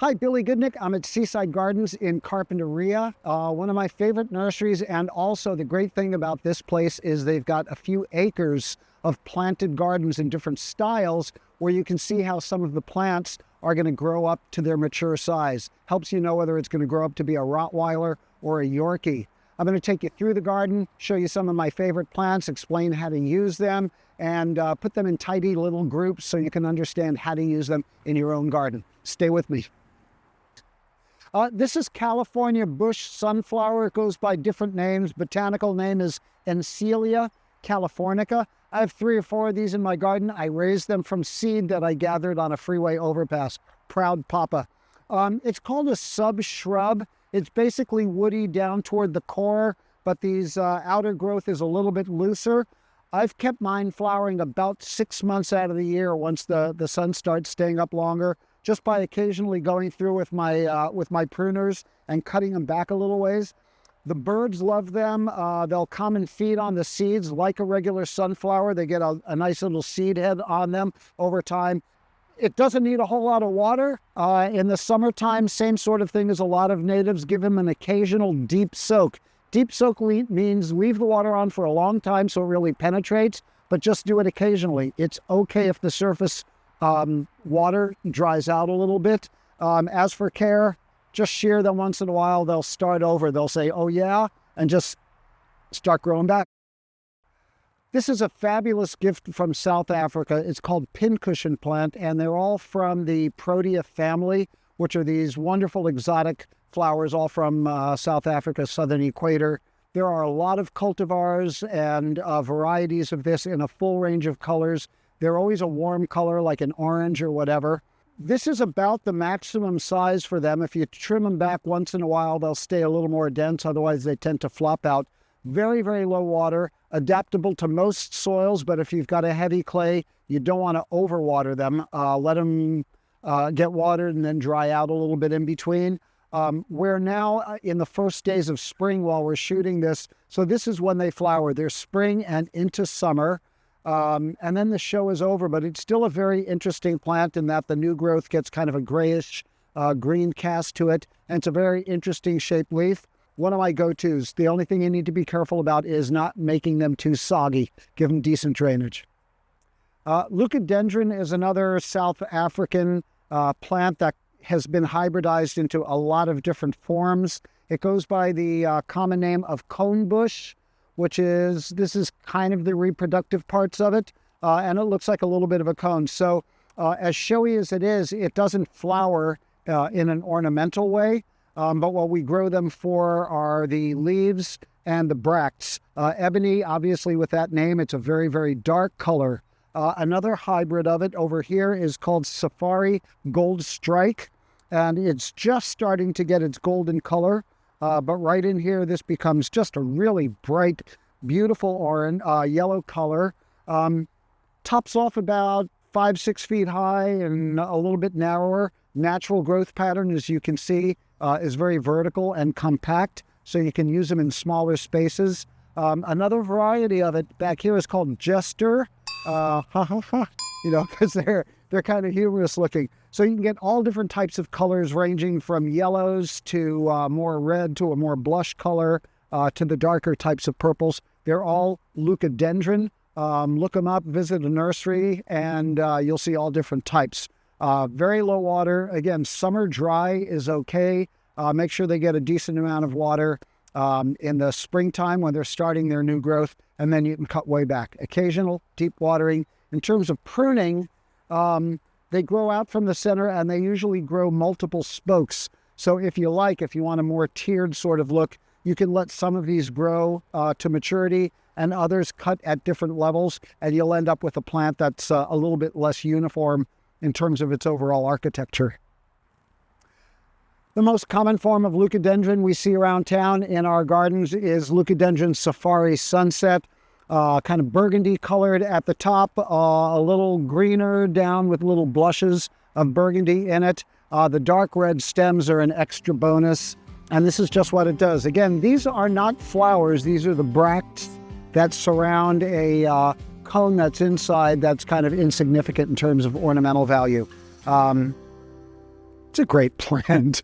Hi, Billy Goodnick. I'm at Seaside Gardens in Carpinteria, one of my favorite nurseries. And also the great thing about this place is they've got a few acres of planted gardens in different styles where you can see how some of the plants are going to grow up to their mature size. Helps you know whether it's going to grow up to be a Rottweiler or a Yorkie. I'm going to take you through the garden, show you some of my favorite plants, explain how to use them, and put them in tidy little groups so you can understand how to use them in your own garden. Stay with me. This is California bush sunflower. It goes by different names. Botanical name is Encelia californica. I have 3 or 4 of these in my garden. I raised them from seed that I gathered on a freeway overpass. Proud papa. It's called a sub-shrub. It's basically woody down toward the core, but these outer growth is a little bit looser. I've kept mine flowering about 6 months out of the year once the sun starts staying up longer, just by occasionally going through with my pruners and cutting them back a little ways. The birds love them. They'll come and feed on the seeds like a regular sunflower. They get a nice little seed head on them over time. It doesn't need a whole lot of water. In the summertime, same sort of thing as a lot of natives. Give them an occasional deep soak. Deep soak means leave the water on for a long time so it really penetrates, but just do it occasionally. It's okay if the surface water dries out a little bit. As for care, just shear them once in a while. They'll start over. They'll say, oh yeah, and just start growing back. This is a fabulous gift from South Africa. It's called pincushion plant, and they're all from the Protea family, which are these wonderful exotic flowers, all from South Africa's southern equator. There are a lot of cultivars and varieties of this in a full range of colors. They're always a warm color like an orange or whatever. This is about the maximum size for them. If you trim them back once in a while, they'll stay a little more dense. Otherwise, they tend to flop out. Very, very low water, adaptable to most soils. But if you've got a heavy clay, you don't want to overwater them. Let them get watered and then dry out a little bit in between. We're now in the first days of spring while we're shooting this. So this is when they flower. They're spring and into summer. And then the show is over, but it's still a very interesting plant in that the new growth gets kind of a grayish green cast to it. And it's a very interesting shaped leaf. One of my go-tos. The only thing you need to be careful about is not making them too soggy. Give them decent drainage. Leucadendron is another South African plant that has been hybridized into a lot of different forms. It goes by the common name of cone bush, this is kind of the reproductive parts of it, and it looks like a little bit of a cone. So as showy as it is, it doesn't flower in an ornamental way, but what we grow them for are the leaves and the bracts. Ebony, obviously with that name, it's a very, very dark color. Another hybrid of it over here is called Safari Gold Strike, and it's just starting to get its golden color. But right in here, this becomes just a really bright, beautiful orange, yellow color. Tops off about 5-6 feet high and a little bit narrower. Natural growth pattern, as you can see, is very vertical and compact, so you can use them in smaller spaces. Another variety of it back here is called Jester, because they're kind of humorous looking. So you can get all different types of colors ranging from yellows to more red to a more blush color to the darker types of purples. They're all leucadendron. Look them up, visit a nursery, and you'll see all different types. Very low water. Again, summer dry is okay. Make sure they get a decent amount of water in the springtime when they're starting their new growth, and then you can cut way back. Occasional deep watering. In terms of pruning, they grow out from the center and they usually grow multiple spokes. So if you want a more tiered sort of look, you can let some of these grow to maturity and others cut at different levels, and you'll end up with a plant that's a little bit less uniform in terms of its overall architecture. The most common form of leucadendron we see around town in our gardens is Leucadendron Safari Sunset. Kind of burgundy colored at the top, a little greener down with little blushes of burgundy in it. The dark red stems are an extra bonus, and this is just what it does. Again, these are not flowers. These are the bracts that surround a cone that's inside that's kind of insignificant in terms of ornamental value. a great plant.